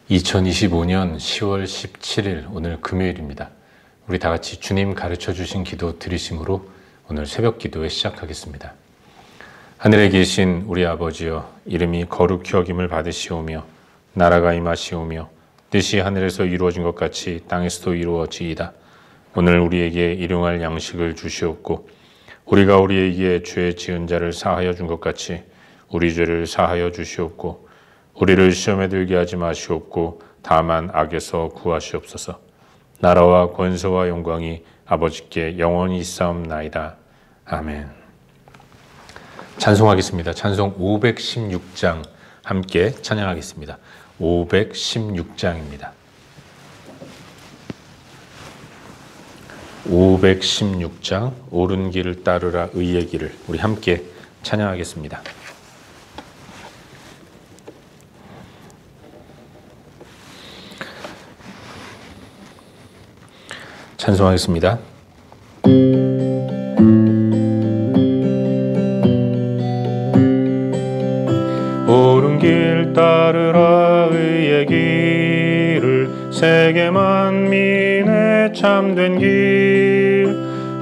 2025년 10월 17일 오늘 금요일입니다. 우리 다 같이 주님 가르쳐 주신 기도 드리심으로 오늘 새벽 기도에 시작하겠습니다. 하늘에 계신 우리 아버지여, 이름이 거룩히 여김을 받으시오며 나라가 임하시오며 뜻이 하늘에서 이루어진 것 같이 땅에서도 이루어지이다. 오늘 우리에게 일용할 양식을 주시옵고 우리가 우리에게 죄 지은 자를 사하여 준 것 같이 우리 죄를 사하여 주시옵고 우리를 시험에 들게 하지 마시옵고 다만 악에서 구하시옵소서. 나라와 권세와 영광이 아버지께 영원히 있사옵나이다. 아멘. 찬송하겠습니다. 찬송 516장 함께 찬양하겠습니다. 516장입니다. 516장 옳은 길을 따르라 의의 길을 우리 함께 찬양하겠습니다. 찬송하겠습니다. 옳은 길 따르라 의의 길을 세계 만민의 참된 길,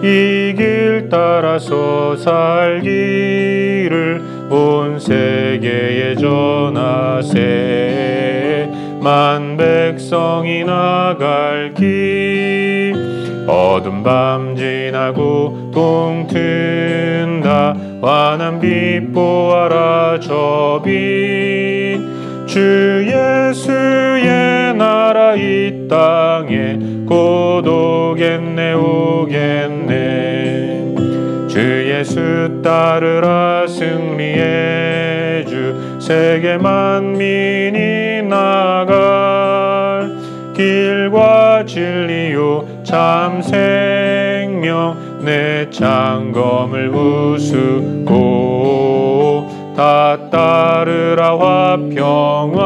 이 길 따라서 살기를 온 세계에 전하세. 만 백성이 나갈 길, 어둠 밤 지나고 동 튼다. 환한 빛 보아라 저 빛, 주 예수의 나라 이 땅에 곧 오겠네 오겠네. 주 예수 따르라 승리의 주, 세계 만민이 나갈 길과 진리요 참 생명, 내 창검을 우습고 다 따르라 화평왕.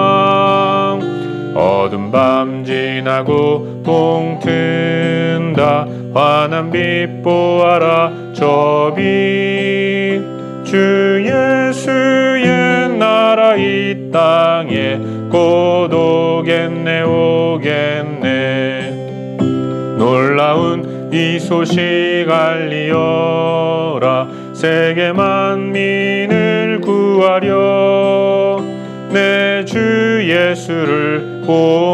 어둠 밤 지나고 동 튼다. 환한 빛 보아라 저 빛, 주 예수의 나라 이 땅에 곧 오겠네 오겠네. 놀라운 이 소식 알리어라, 세계 만민을 구하려 내 주 예수를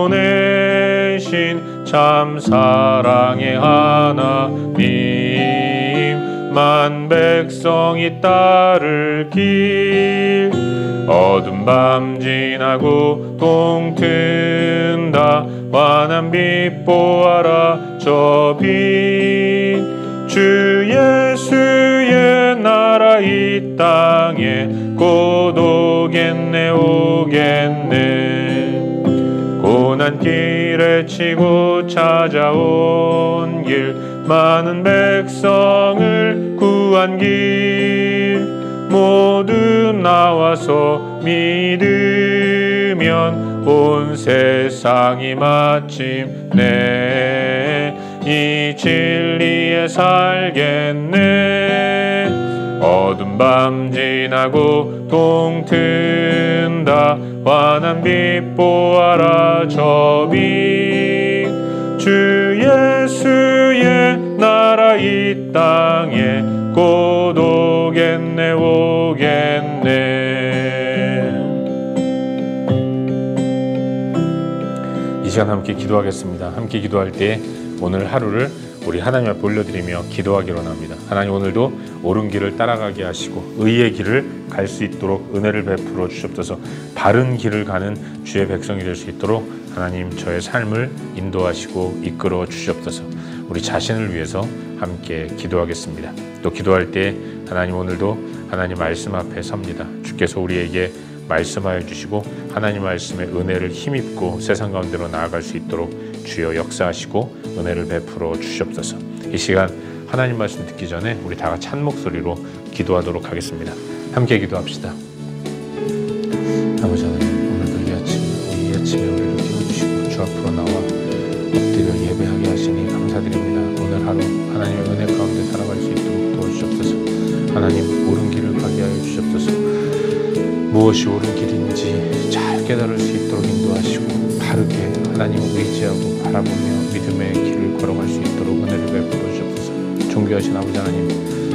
보내신 참 사랑의 하나님. 만 백성이 따를 길, 어둠 밤 지나고 동 튼다. 환한 빛 보아라 저 빛, 주 예수의 나라 이 땅에 곧 오겠네 오겠네. 고난 길에 치고 찾아온 길, 많은 백성을 구한 길, 모두 나와서 믿으면 온 세상이 마침내 이 진리에 살겠네. 어둠 밤 지나고 동 튼다. 환한 빛 보아라 저 빛, 주 예수의 나라 이 땅에 곧 오겠네 오겠네. 이 시간 함께 기도하겠습니다. 함께 기도할 때 오늘 하루를 우리 하나님 앞에 올려드리며 기도하기로 합니다. 하나님, 오늘도 옳은 길을 따라가게 하시고 의의 길을 갈 수 있도록 은혜를 베풀어 주시옵소서. 바른 길을 가는 주의 백성이 될 수 있도록 하나님 저의 삶을 인도하시고 이끌어 주시옵소서. 우리 자신을 위해서 함께 기도하겠습니다. 또 기도할 때 하나님, 오늘도 하나님 말씀 앞에 섭니다. 주께서 우리에게 말씀하여 주시고 하나님 말씀의 은혜를 힘입고 세상 가운데로 나아갈 수 있도록 주여 역사하시고 은혜를 베풀어 주시옵소서. 이 시간 하나님 말씀 듣기 전에 우리 다 같이 한 목소리로 기도하도록 하겠습니다. 함께 기도합시다. 아버지 하나님, 오늘도 이 아침에 우리를 깨워주시고 주 앞으로 나와 엎드려 예배하게 하시니 감사드립니다. 오늘 하루 하나님의 은혜 가운데 살아갈 수 있도록 도와주시옵소서. 하나님, 옳은 길을 가게 하여 주시옵소서. 무엇이 옳은 길인지 잘 깨달을 수 있도록 인도하시고 바르게 바라보며 믿음의 길을 걸어갈 수 있도록 은혜를 베풀어 주옵소서. 존귀하신 아버지 하나님,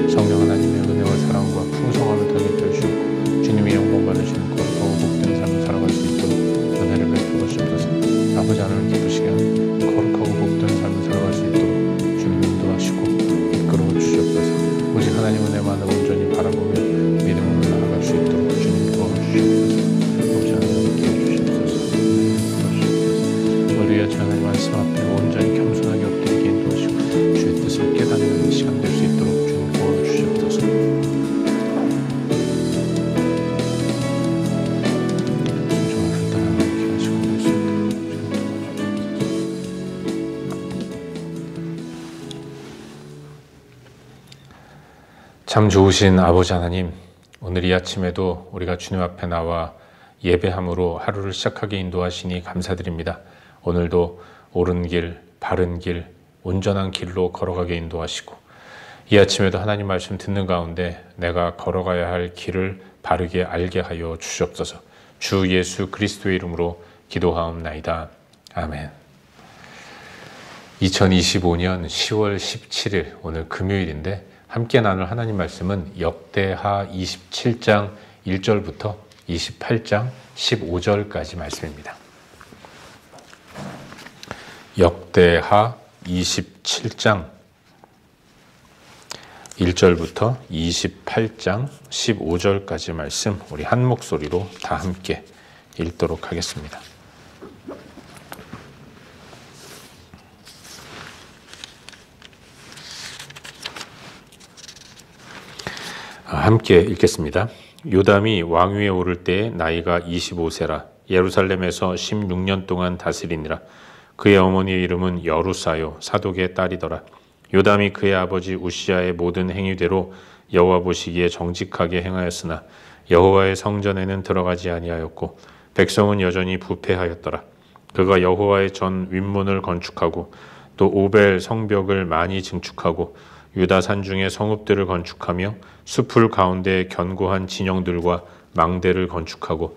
성령 하나님의 은혜와 사랑과 풍성함을 더하여 주시고 주님이 영광 받으시는 거룩하고 복된 삶을 살아갈 수 있도록 은혜를 베풀어 주옵소서. 아버지 하나님 기쁘시게 하는 거룩하고 복된 삶을 살아갈 수 있도록 주님 인도하시고 이끌어 주시옵소서. 오직 하나님 은혜만을 온전히 바라보며 믿음으로 나아갈 수 있도록 주님 도와주시옵소서. 아버지 하나님 함께 해주시옵소서. 우리 같이 하나님 말씀 앞에 온전히 겸손하게 엎드리게 인도하시고 주의 뜻을 깨닫는 시간 될 수 있도록 주님 도와주시옵소서. 순종을 따라가게 하시고 참 좋으신 아버지 하나님, 오늘 이 아침에도 우리가 주님 앞에 나와 예배함으로 하루를 시작하게 인도하시니 감사드립니다. 오늘도 옳은 길, 바른 길, 온전한 길로 걸어가게 인도하시고 이 아침에도 하나님 말씀 듣는 가운데 내가 걸어가야 할 길을 바르게 알게 하여 주시옵소서. 주 예수 그리스도의 이름으로 기도하옵나이다. 아멘. 2025년 10월 17일 오늘 금요일인데 함께 나눌 하나님 말씀은 역대하 27장 1절부터 28장 15절까지 말씀입니다. 역대하 27장 1절부터 28장 15절까지 말씀 우리 한 목소리로 다 함께 읽도록 하겠습니다. 함께 읽겠습니다. 요담이 왕위에 오를 때에 나이가 25세라 예루살렘에서 16년 동안 다스리니라. 그의 어머니의 이름은 여루사요 사독의 딸이더라. 요담이 그의 아버지 우시아의 모든 행위대로 여호와 보시기에 정직하게 행하였으나 여호와의 성전에는 들어가지 아니하였고 백성은 여전히 부패하였더라. 그가 여호와의 전 윗문을 건축하고 또 오벨 성벽을 많이 증축하고 유다 산중에 성읍들을 건축하며 숲풀 가운데 견고한 진영들과 망대를 건축하고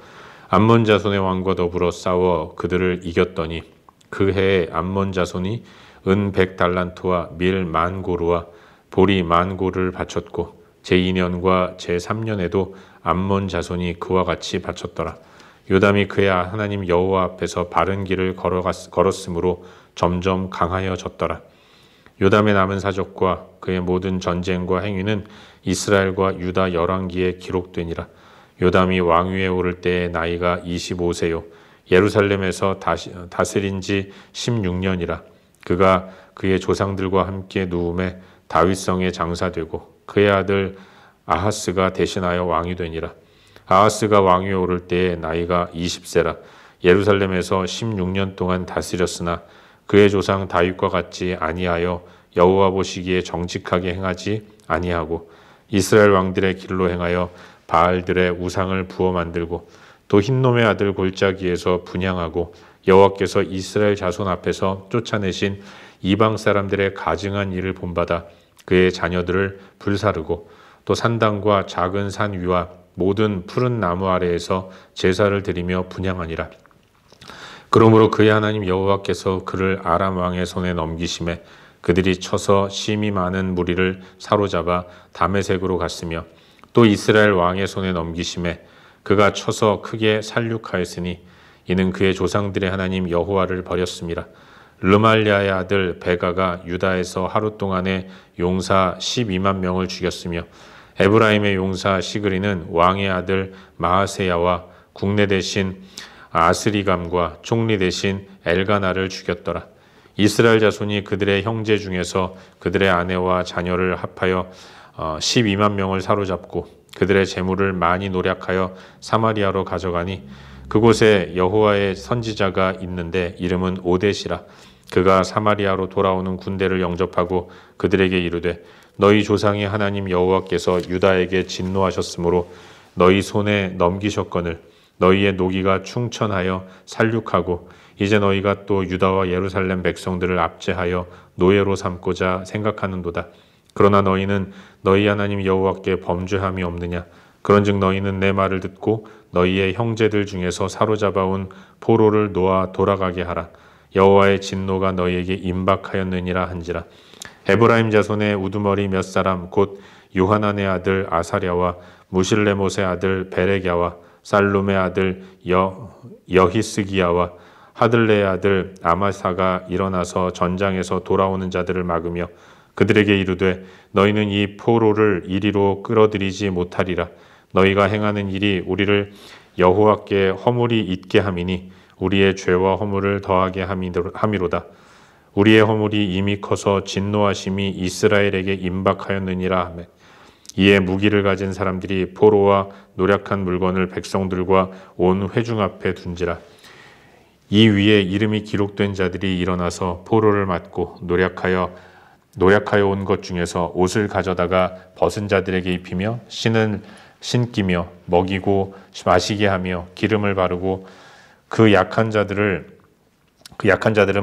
암몬 자손의 왕과 더불어 싸워 그들을 이겼더니 그 해에 암몬 자손이 은 100달란트와 밀 10,000고루와 보리 10,000고를 바쳤고 제2년과 제3년에도 암몬 자손이 그와 같이 바쳤더라. 요담이 그의 하나님 여호와 앞에서 바른 길을 걸었으므로 점점 강하여졌더라. 요담의 남은 사적과 그의 모든 전쟁과 행위는 이스라엘과 유다 열왕기에 기록되니라. 요담이 왕위에 오를 때의 나이가 25세요 예루살렘에서 다스린 지 16년이라. 그가 그의 조상들과 함께 누움에 다윗성에 장사되고 그의 아들 아하스가 대신하여 왕이 되니라. 아하스가 왕위에 오를 때의 나이가 20세라 예루살렘에서 16년 동안 다스렸으나 그의 조상 다윗과 같이 아니하여 여호와 보시기에 정직하게 행하지 아니하고 이스라엘 왕들의 길로 행하여 바알들의 우상을 부어 만들고 또 흰놈의 아들 골짜기에서 분향하고 여호와께서 이스라엘 자손 앞에서 쫓아내신 이방 사람들의 가증한 일을 본받아 그의 자녀들을 불사르고 또 산당과 작은 산 위와 모든 푸른 나무 아래에서 제사를 드리며 분향하니라. 그러므로 그의 하나님 여호와께서 그를 아람 왕의 손에 넘기심에 그들이 쳐서 심히 많은 무리를 사로잡아 다메섹으로 갔으며 또 이스라엘 왕의 손에 넘기심에 그가 쳐서 크게 살육하였으니 이는 그의 조상들의 하나님 여호와를 버렸습니다. 르말리아의 아들 베가가 유다에서 하루 동안에 용사 12만 명을 죽였으며 에브라임의 용사 시그리는 왕의 아들 마하세야와 국내 대신 아스리감과 총리 대신 엘가나를 죽였더라. 이스라엘 자손이 그들의 형제 중에서 그들의 아내와 자녀를 합하여 12만 명을 사로잡고 그들의 재물을 많이 노략하여 사마리아로 가져가니 그곳에 여호와의 선지자가 있는데 이름은 오뎃이라. 그가 사마리아로 돌아오는 군대를 영접하고 그들에게 이르되 너희 조상의 하나님 여호와께서 유다에게 진노하셨으므로 너희 손에 넘기셨거늘 너희의 노기가 충천하여 살육하고 이제 너희가 또 유다와 예루살렘 백성들을 압제하여 노예로 삼고자 생각하는도다. 그러나 너희는 너희 하나님 여호와께 범죄함이 없느냐? 그런즉 너희는 내 말을 듣고 너희의 형제들 중에서 사로잡아온 포로를 놓아 돌아가게 하라. 여호와의 진노가 너희에게 임박하였느니라 한지라. 에브라임 자손의 우두머리 몇 사람 곧 요하난의 아들 아사랴와 무실레못의 아들 베레갸와 살룸의 아들 여히스기야와 하들레의 아들 아마사가 일어나서 전장에서 돌아오는 자들을 막으며 그들에게 이르되 너희는 이 포로를 이리로 끌어들이지 못하리라. 너희가 행하는 일이 우리를 여호와께 허물이 있게 함이니 우리의 죄와 허물을 더하게 함이로다. 우리의 허물이 이미 커서 진노하심이 이스라엘에게 임박하였느니라 하매 이에 무기를 가진 사람들이 포로와 노략한 물건을 백성들과 온 회중 앞에 둔지라. 이 위에 이름이 기록된 자들이 일어나서 포로를 맞고 노략하여 온 것 중에서 옷을 가져다가 벗은 자들에게 입히며 신기며 먹이고 마시게 하며 기름을 바르고 그 약한 자들은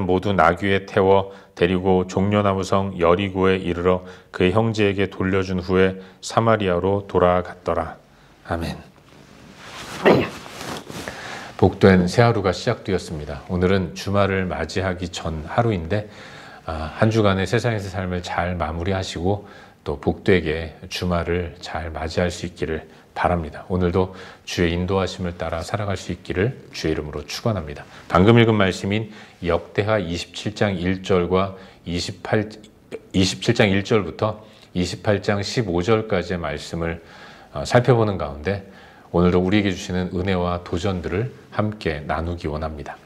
모두 나귀에 태워 데리고 종려나무성 여리고에 이르러 그의 형제에게 돌려준 후에 사마리아로 돌아갔더라. 아멘. 복된 새 하루가 시작되었습니다. 오늘은 주말을 맞이하기 전 하루인데 한 주간의 세상에서 삶을 잘 마무리하시고 또 복되게 주말을 잘 맞이할 수 있기를 바랍니다. 오늘도 주의 인도하심을 따라 살아갈 수 있기를 주의 이름으로 축원합니다. 방금 읽은 말씀인 역대하 27장 1절과 27장 1절부터 28장 15절까지의 말씀을 살펴보는 가운데 오늘도 우리에게 주시는 은혜와 도전들을 함께 나누기 원합니다.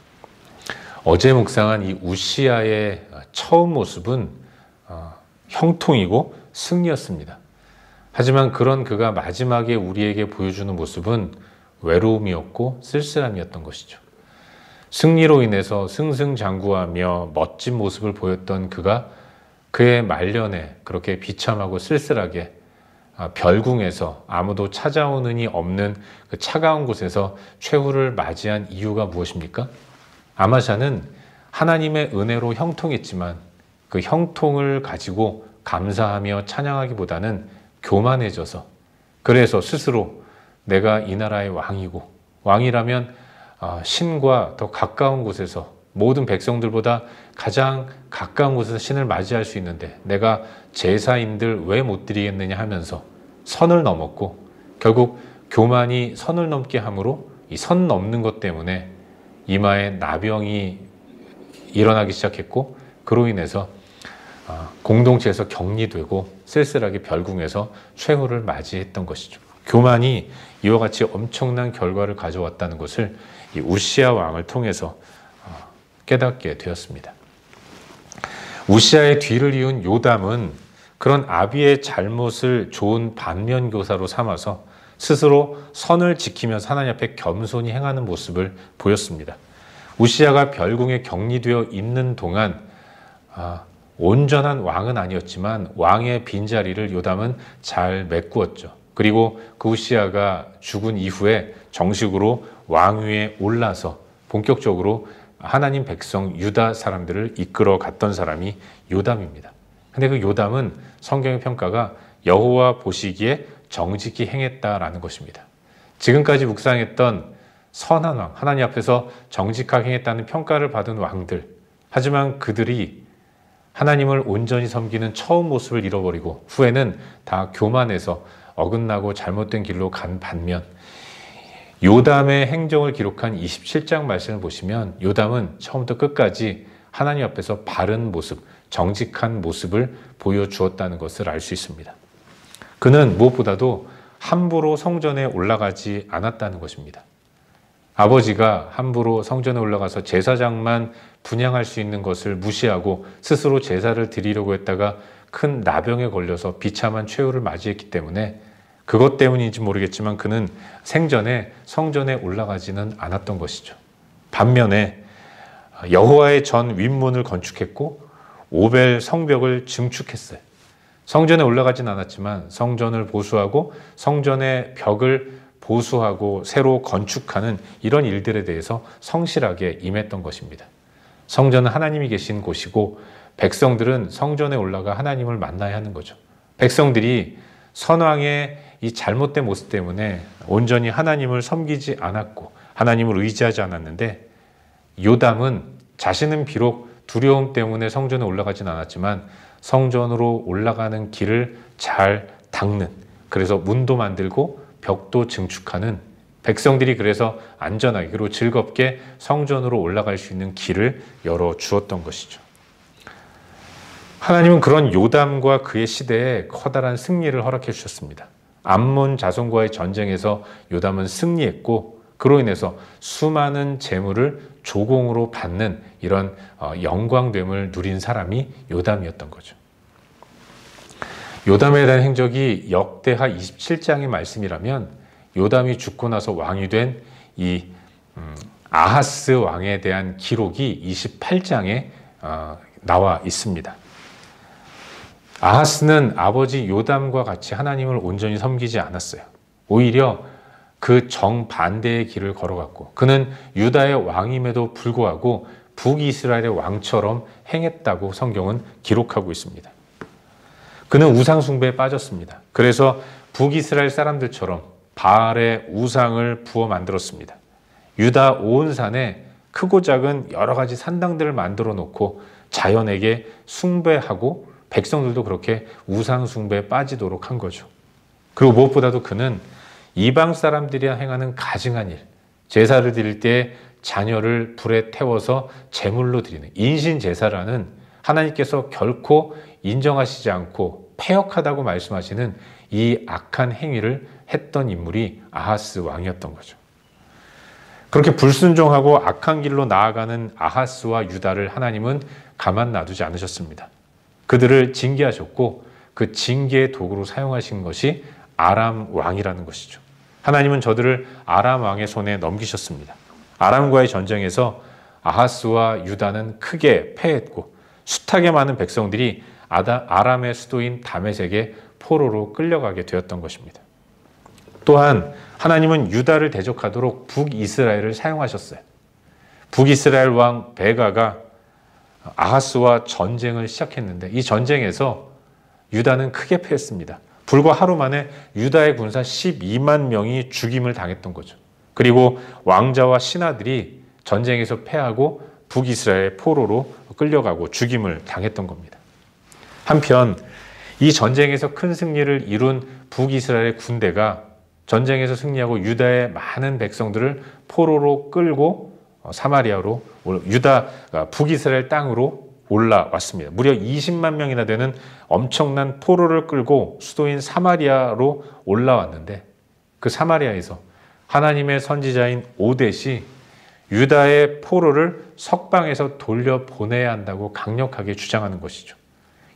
어제 묵상한 이 우시아의 처음 모습은 형통이고 승리였습니다. 하지만 그런 그가 마지막에 우리에게 보여주는 모습은 외로움이었고 쓸쓸함이었던 것이죠. 승리로 인해서 승승장구하며 멋진 모습을 보였던 그가 그의 말년에 그렇게 비참하고 쓸쓸하게 별궁에서 아무도 찾아오는 이 없는 그 차가운 곳에서 최후를 맞이한 이유가 무엇입니까? 아마샤는 하나님의 은혜로 형통했지만 그 형통을 가지고 감사하며 찬양하기보다는 교만해져서 그래서 스스로 내가 이 나라의 왕이고 왕이라면 신과 더 가까운 곳에서 모든 백성들보다 가장 가까운 곳에서 신을 맞이할 수 있는데 내가 제사인들 왜 못 드리겠느냐 하면서 선을 넘었고 결국 교만이 선을 넘게 함으로 이 선 넘는 것 때문에 이마에 나병이 일어나기 시작했고 그로 인해서 공동체에서 격리되고 쓸쓸하게 별궁에서 최후를 맞이했던 것이죠. 교만이 이와 같이 엄청난 결과를 가져왔다는 것을 이 우시아 왕을 통해서 깨닫게 되었습니다. 우시아의 뒤를 이은 요담은 그런 아비의 잘못을 좋은 반면교사로 삼아서 스스로 선을 지키면서 하나님 앞에 겸손히 행하는 모습을 보였습니다. 우시아가 별궁에 격리되어 있는 동안 온전한 왕은 아니었지만 왕의 빈자리를 요담은 잘 메꾸었죠. 그리고 그 우시아가 죽은 이후에 정식으로 왕위에 올라서 본격적으로 하나님 백성 유다 사람들을 이끌어 갔던 사람이 요담입니다. 근데 그 요담은 성경의 평가가 여호와 보시기에 정직히 행했다라는 것입니다. 지금까지 묵상했던 선한 왕, 하나님 앞에서 정직하게 행했다는 평가를 받은 왕들, 하지만 그들이 하나님을 온전히 섬기는 처음 모습을 잃어버리고 후에는 다 교만해서 어긋나고 잘못된 길로 간 반면 요담의 행정을 기록한 27장 말씀을 보시면 요담은 처음부터 끝까지 하나님 앞에서 바른 모습, 정직한 모습을 보여주었다는 것을 알 수 있습니다. 그는 무엇보다도 함부로 성전에 올라가지 않았다는 것입니다. 아버지가 함부로 성전에 올라가서 제사장만 분향할 수 있는 것을 무시하고 스스로 제사를 드리려고 했다가 큰 나병에 걸려서 비참한 최후를 맞이했기 때문에 그것 때문인지 모르겠지만 그는 생전에 성전에 올라가지는 않았던 것이죠. 반면에 여호와의 전 윗문을 건축했고 오벨 성벽을 증축했어요. 성전에 올라가진 않았지만 성전을 보수하고 성전의 벽을 보수하고 새로 건축하는 이런 일들에 대해서 성실하게 임했던 것입니다. 성전은 하나님이 계신 곳이고 백성들은 성전에 올라가 하나님을 만나야 하는 거죠. 백성들이 선왕의 이 잘못된 모습 때문에 온전히 하나님을 섬기지 않았고 하나님을 의지하지 않았는데 요담은 자신은 비록 두려움 때문에 성전에 올라가진 않았지만 성전으로 올라가는 길을 잘 닦는, 그래서 문도 만들고 벽도 증축하는, 백성들이 그래서 안전하게 그리고 즐겁게 성전으로 올라갈 수 있는 길을 열어주었던 것이죠. 하나님은 그런 요담과 그의 시대에 커다란 승리를 허락해 주셨습니다. 암몬 자손과의 전쟁에서 요담은 승리했고, 그로 인해서 수많은 재물을 조공으로 받는 이런 영광됨을 누린 사람이 요담이었던 거죠. 요담에 대한 행적이 역대하 27장의 말씀이라면, 요담이 죽고 나서 왕이 된 이 아하스 왕에 대한 기록이 28장에 나와 있습니다. 아하스는 아버지 요담과 같이 하나님을 온전히 섬기지 않았어요. 오히려 그 정반대의 길을 걸어갔고, 그는 유다의 왕임에도 불구하고 북이스라엘의 왕처럼 행했다고 성경은 기록하고 있습니다. 그는 우상 숭배에 빠졌습니다. 그래서 북이스라엘 사람들처럼 바알의 우상을 부어 만들었습니다. 유다 온 산에 크고 작은 여러 가지 산당들을 만들어 놓고 자연에게 숭배하고, 백성들도 그렇게 우상 숭배에 빠지도록 한 거죠. 그리고 무엇보다도 그는 이방 사람들이 행하는 가증한 일, 제사를 드릴 때 자녀를 불에 태워서 제물로 드리는 인신 제사라는, 하나님께서 결코 인정하시지 않고 패역하다고 말씀하시는 이 악한 행위를 했던 인물이 아하스 왕이었던 거죠. 그렇게 불순종하고 악한 길로 나아가는 아하스와 유다를 하나님은 가만 놔두지 않으셨습니다. 그들을 징계하셨고, 그 징계의 도구로 사용하신 것이 아람 왕이라는 것이죠. 하나님은 저들을 아람 왕의 손에 넘기셨습니다. 아람과의 전쟁에서 아하스와 유다는 크게 패했고, 숱하게 많은 백성들이 아람의 수도인 다메섹에 포로로 끌려가게 되었던 것입니다. 또한 하나님은 유다를 대적하도록 북이스라엘을 사용하셨어요. 북이스라엘 왕 베가가 아하스와 전쟁을 시작했는데, 이 전쟁에서 유다는 크게 패했습니다. 불과 하루 만에 유다의 군사 12만 명이 죽임을 당했던 거죠. 그리고 왕자와 신하들이 전쟁에서 패하고 북이스라엘 포로로 끌려가고 죽임을 당했던 겁니다. 한편 이 전쟁에서 큰 승리를 이룬 북이스라엘의 군대가 전쟁에서 승리하고 유다의 많은 백성들을 포로로 끌고 사마리아로, 북이스라엘 땅으로 올라왔습니다. 무려 20만 명이나 되는 엄청난 포로를 끌고 수도인 사마리아로 올라왔는데, 그 사마리아에서 하나님의 선지자인 오뎃이 유다의 포로를 석방해서 돌려보내야 한다고 강력하게 주장하는 것이죠.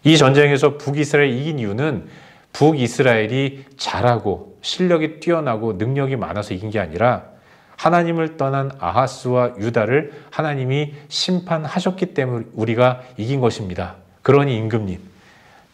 이 전쟁에서 북이스라엘이 이긴 이유는 북이스라엘이 잘하고 실력이 뛰어나고 능력이 많아서 이긴 게 아니라, 하나님을 떠난 아하스와 유다를 하나님이 심판하셨기 때문에 우리가 이긴 것입니다. 그러니 임금님,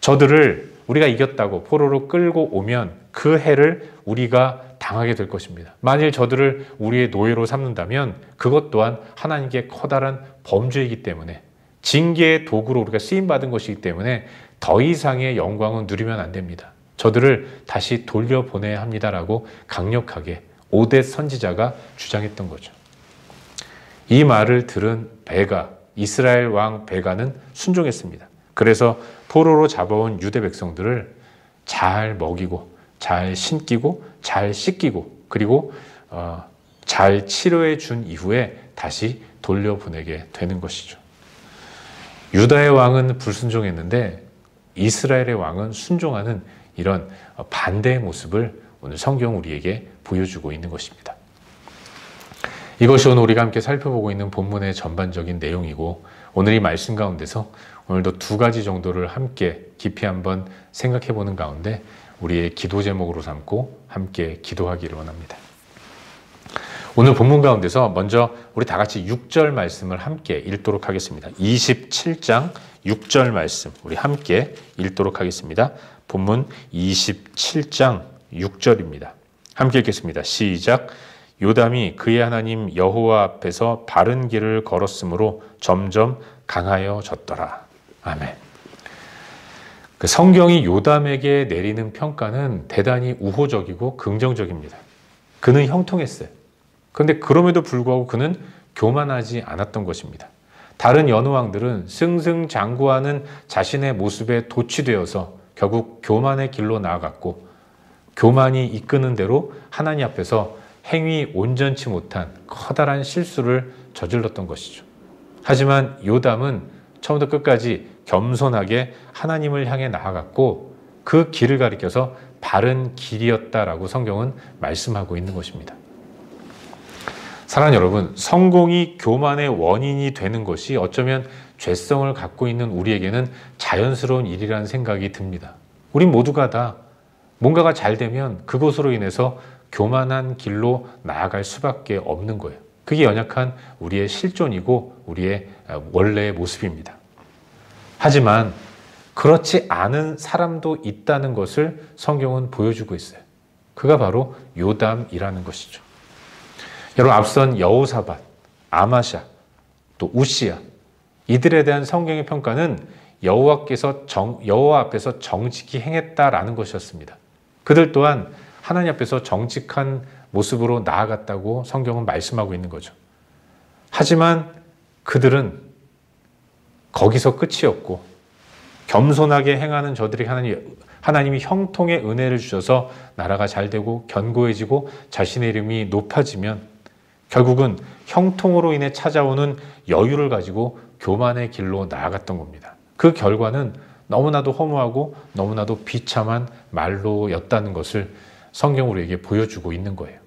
저들을 우리가 이겼다고 포로로 끌고 오면 그 해를 우리가 당하게 될 것입니다. 만일 저들을 우리의 노예로 삼는다면 그것 또한 하나님께 커다란 범죄이기 때문에, 징계의 도구로 우리가 쓰임받은 것이기 때문에 더 이상의 영광은 누리면 안 됩니다. 저들을 다시 돌려보내야 합니다라고 강력하게 오뎃 선지자가 주장했던 거죠. 이 말을 들은 베가, 이스라엘 왕 베가는 순종했습니다. 그래서 포로로 잡아온 유대 백성들을 잘 먹이고 잘 신기고 잘 씻기고, 그리고 잘 치료해 준 이후에 다시 돌려보내게 되는 것이죠. 유다의 왕은 불순종했는데 이스라엘의 왕은 순종하는 이런 반대의 모습을 오늘 성경 우리에게 보여주고 있는 것입니다. 이것이 오늘 우리가 함께 살펴보고 있는 본문의 전반적인 내용이고, 오늘 이 말씀 가운데서 오늘도 두 가지 정도를 함께 깊이 한번 생각해 보는 가운데 우리의 기도 제목으로 삼고 함께 기도하기를 원합니다. 오늘 본문 가운데서 먼저 우리 다 같이 6절 말씀을 함께 읽도록 하겠습니다. 27장 6절 말씀 우리 함께 읽도록 하겠습니다. 본문 27장 6절입니다. 함께 읽겠습니다. 시작. 요담이 그의 하나님 여호와 앞에서 바른 길을 걸었으므로 점점 강하여졌더라. 아멘. 그 성경이 요담에게 내리는 평가는 대단히 우호적이고 긍정적입니다. 그는 형통했어요. 그런데 그럼에도 불구하고 그는 교만하지 않았던 것입니다. 다른 여느 왕들은 승승장구하는 자신의 모습에 도취되어서 결국 교만의 길로 나아갔고, 교만이 이끄는 대로 하나님 앞에서 행위 온전치 못한 커다란 실수를 저질렀던 것이죠. 하지만 요담은 처음부터 끝까지 겸손하게 하나님을 향해 나아갔고, 그 길을 가리켜서 바른 길이었다라고 성경은 말씀하고 있는 것입니다. 사랑하는 여러분, 성공이 교만의 원인이 되는 것이 어쩌면 죄성을 갖고 있는 우리에게는 자연스러운 일이라는 생각이 듭니다. 우리 모두가 다 뭔가가 잘 되면 그것으로 인해서 교만한 길로 나아갈 수밖에 없는 거예요. 그게 연약한 우리의 실존이고 우리의 원래의 모습입니다. 하지만 그렇지 않은 사람도 있다는 것을 성경은 보여주고 있어요. 그가 바로 요담이라는 것이죠. 여러분, 앞선 여호사밧, 아마샤, 또 우시야, 이들에 대한 성경의 평가는 여호와 앞에서 정직히 행했다라는 것이었습니다. 그들 또한 하나님 앞에서 정직한 모습으로 나아갔다고 성경은 말씀하고 있는 거죠. 하지만 그들은 거기서 끝이었고, 겸손하게 행하는 저들에게 하나님이 형통의 은혜를 주셔서 나라가 잘 되고 견고해지고 자신의 이름이 높아지면 결국은 형통으로 인해 찾아오는 여유를 가지고 교만의 길로 나아갔던 겁니다. 그 결과는 너무나도 허무하고 너무나도 비참한 말로였다는 것을 성경 우리에게 보여주고 있는 거예요.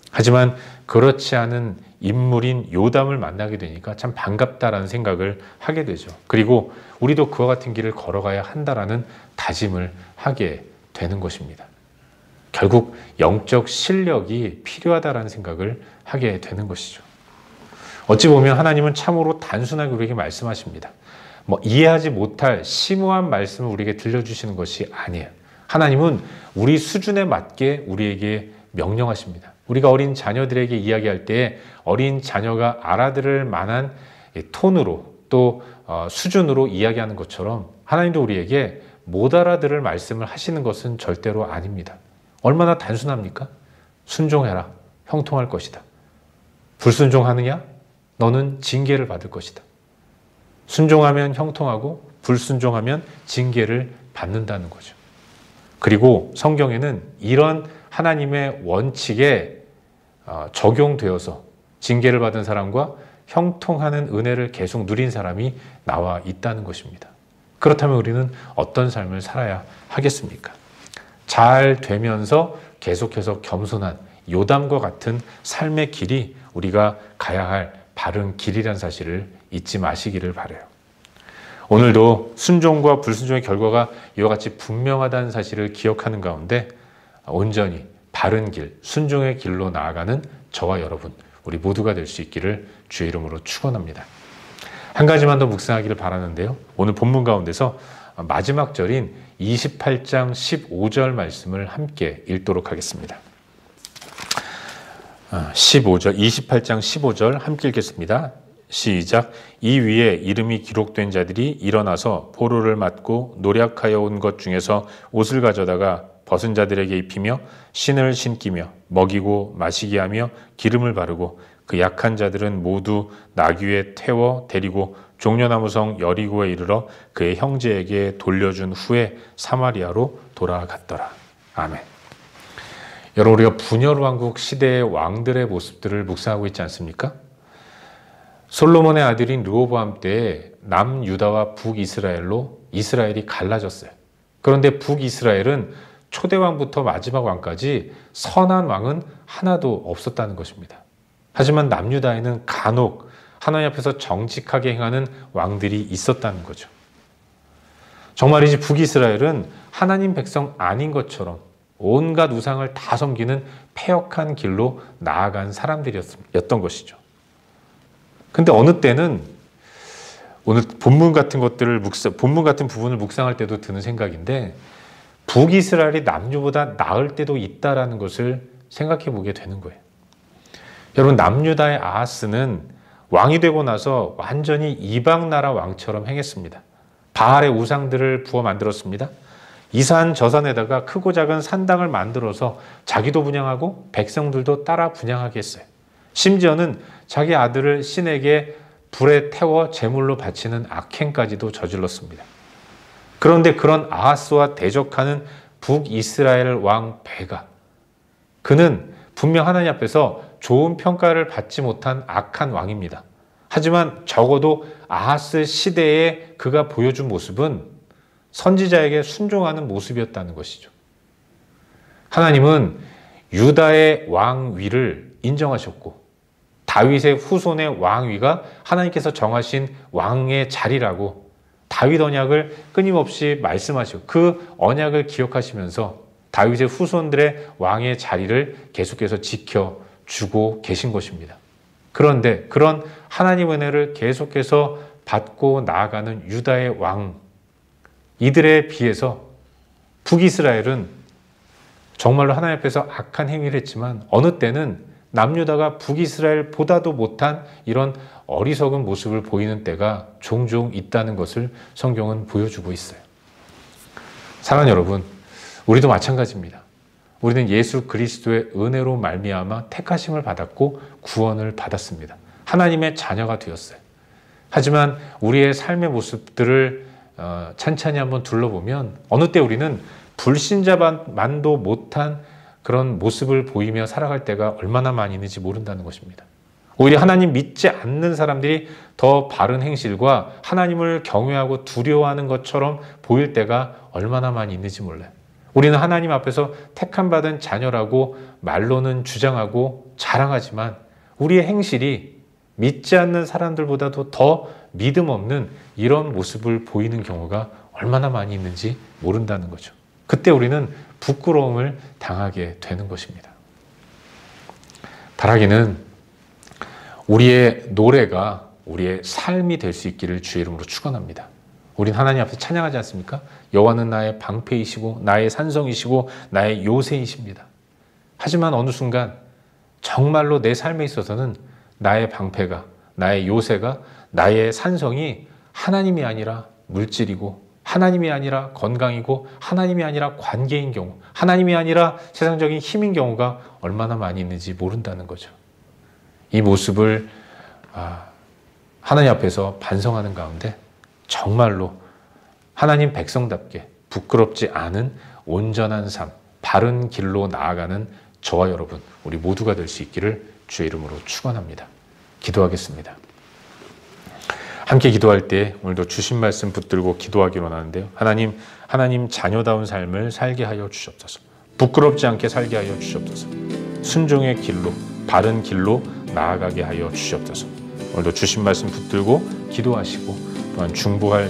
하지만 그렇지 않은 인물인 요담을 만나게 되니까 참 반갑다라는 생각을 하게 되죠. 그리고 우리도 그와 같은 길을 걸어가야 한다라는 다짐을 하게 되는 것입니다. 결국 영적 실력이 필요하다라는 생각을 하게 되는 것이죠. 어찌 보면 하나님은 참으로 단순하게 우리에게 말씀하십니다. 이해하지 못할 심오한 말씀을 우리에게 들려주시는 것이 아니에요. 하나님은 우리 수준에 맞게 우리에게 명령하십니다. 우리가 어린 자녀들에게 이야기할 때 어린 자녀가 알아들을 만한 톤으로 또 수준으로 이야기하는 것처럼 하나님도 우리에게 못 알아들을 말씀을 하시는 것은 절대로 아닙니다. 얼마나 단순합니까? 순종해라. 형통할 것이다. 불순종하느냐? 너는 징계를 받을 것이다. 순종하면 형통하고 불순종하면 징계를 받는다는 거죠. 그리고 성경에는 이런 하나님의 원칙에 적용되어서 징계를 받은 사람과 형통하는 은혜를 계속 누린 사람이 나와 있다는 것입니다. 그렇다면 우리는 어떤 삶을 살아야 하겠습니까? 잘 되면서 계속해서 겸손한 요담과 같은 삶의 길이 우리가 가야 할 바른 길이라는 사실을 잊지 마시기를 바라요. 오늘도 순종과 불순종의 결과가 이와 같이 분명하다는 사실을 기억하는 가운데 온전히 바른 길, 순종의 길로 나아가는 저와 여러분, 우리 모두가 될 수 있기를 주의 이름으로 축원합니다. 한 가지만 더 묵상하기를 바라는데요. 오늘 본문 가운데서 마지막 절인 28장 15절 말씀을 함께 읽도록 하겠습니다. 28장 15절 함께 읽겠습니다. 시작. 이 위에 이름이 기록된 자들이 일어나서 포로를 맞고 노략하여 온 것 중에서 옷을 가져다가 벗은 자들에게 입히며 신을 신기며 먹이고 마시게 하며 기름을 바르고 그 약한 자들은 모두 나귀에 태워 데리고 종려나무성 여리고에 이르러 그의 형제에게 돌려준 후에 사마리아로 돌아갔더라. 아멘. 여러분, 우리가 분열 왕국 시대의 왕들의 모습들을 묵상하고 있지 않습니까? 솔로몬의 아들인 르호보암 때에 남유다와 북이스라엘로 이스라엘이 갈라졌어요. 그런데 북이스라엘은 초대왕부터 마지막 왕까지 선한 왕은 하나도 없었다는 것입니다. 하지만 남유다에는 간혹 하나님 앞에서 정직하게 행하는 왕들이 있었다는 거죠. 정말이지 북이스라엘은 하나님 백성 아닌 것처럼 온갖 우상을 다 섬기는 패역한 길로 나아간 사람들이었던 것이죠. 근데 어느 때는 오늘 본문 같은 부분을 묵상할 때도 드는 생각인데 북이스라엘이 남유보다 나을 때도 있다라는 것을 생각해 보게 되는 거예요. 여러분, 남유다의 아하스는 왕이 되고 나서 완전히 이방 나라 왕처럼 행했습니다. 바알의 우상들을 부어 만들었습니다. 이 산 저 산에다가 크고 작은 산당을 만들어서 자기도 분향하고 백성들도 따라 분향하게 했어요. 심지어는 자기 아들을 신에게 불에 태워 제물로 바치는 악행까지도 저질렀습니다. 그런데 그런 아하스와 대적하는 북이스라엘 왕 베가, 그는 분명 하나님 앞에서 좋은 평가를 받지 못한 악한 왕입니다. 하지만 적어도 아하스 시대에 그가 보여준 모습은 선지자에게 순종하는 모습이었다는 것이죠. 하나님은 유다의 왕위를 인정하셨고 다윗의 후손의 왕위가 하나님께서 정하신 왕의 자리라고 다윗 언약을 끊임없이 말씀하시고 그 언약을 기억하시면서 다윗의 후손들의 왕의 자리를 계속해서 지켜주고 계신 것입니다. 그런데 그런 하나님 은혜를 계속해서 받고 나아가는 유다의 왕, 이들에 비해서 북이스라엘은 정말로 하나님 앞에서 악한 행위를 했지만 어느 때는 남유다가 북이스라엘보다도 못한 이런 어리석은 모습을 보이는 때가 종종 있다는 것을 성경은 보여주고 있어요. 사랑하는 여러분, 우리도 마찬가지입니다. 우리는 예수 그리스도의 은혜로 말미암아 택하심을 받았고 구원을 받았습니다. 하나님의 자녀가 되었어요. 하지만 우리의 삶의 모습들을 찬찬히 한번 둘러보면 어느 때 우리는 불신자만도 못한 그런 모습을 보이며 살아갈 때가 얼마나 많이 있는지 모른다는 것입니다. 오히려 하나님 믿지 않는 사람들이 더 바른 행실과 하나님을 경외하고 두려워하는 것처럼 보일 때가 얼마나 많이 있는지 몰라요. 우리는 하나님 앞에서 택함받은 자녀라고 말로는 주장하고 자랑하지만 우리의 행실이 믿지 않는 사람들보다도 더 믿음 없는 이런 모습을 보이는 경우가 얼마나 많이 있는지 모른다는 거죠. 그때 우리는 부끄러움을 당하게 되는 것입니다. 바라기는 우리의 노래가 우리의 삶이 될 수 있기를 주의 이름으로 축원합니다. 우린 하나님 앞에 찬양하지 않습니까? 여호와는 나의 방패이시고 나의 산성이시고 나의 요새이십니다. 하지만 어느 순간 정말로 내 삶에 있어서는 나의 방패가, 나의 요새가, 나의 산성이 하나님이 아니라 물질이고 하나님이 아니라 건강이고 하나님이 아니라 관계인 경우, 하나님이 아니라 세상적인 힘인 경우가 얼마나 많이 있는지 모른다는 거죠. 이 모습을 하나님 앞에서 반성하는 가운데 정말로 하나님 백성답게 부끄럽지 않은 온전한 삶, 바른 길로 나아가는 저와 여러분, 우리 모두가 될 수 있기를 주의 이름으로 축원합니다. 기도하겠습니다. 함께 기도할 때 오늘도 주신 말씀 붙들고 기도하기 원하는데요. 하나님 자녀다운 삶을 살게 하여 주시옵소서. 부끄럽지 않게 살게 하여 주시옵소서. 순종의 길로, 바른 길로 나아가게 하여 주시옵소서. 오늘도 주신 말씀 붙들고 기도하시고 또한 중보할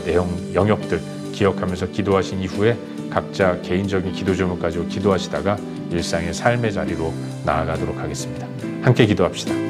영역들 기억하면서 기도하신 이후에 각자 개인적인 기도 제목 가지고 기도하시다가 일상의 삶의 자리로 나아가도록 하겠습니다. 함께 기도합시다.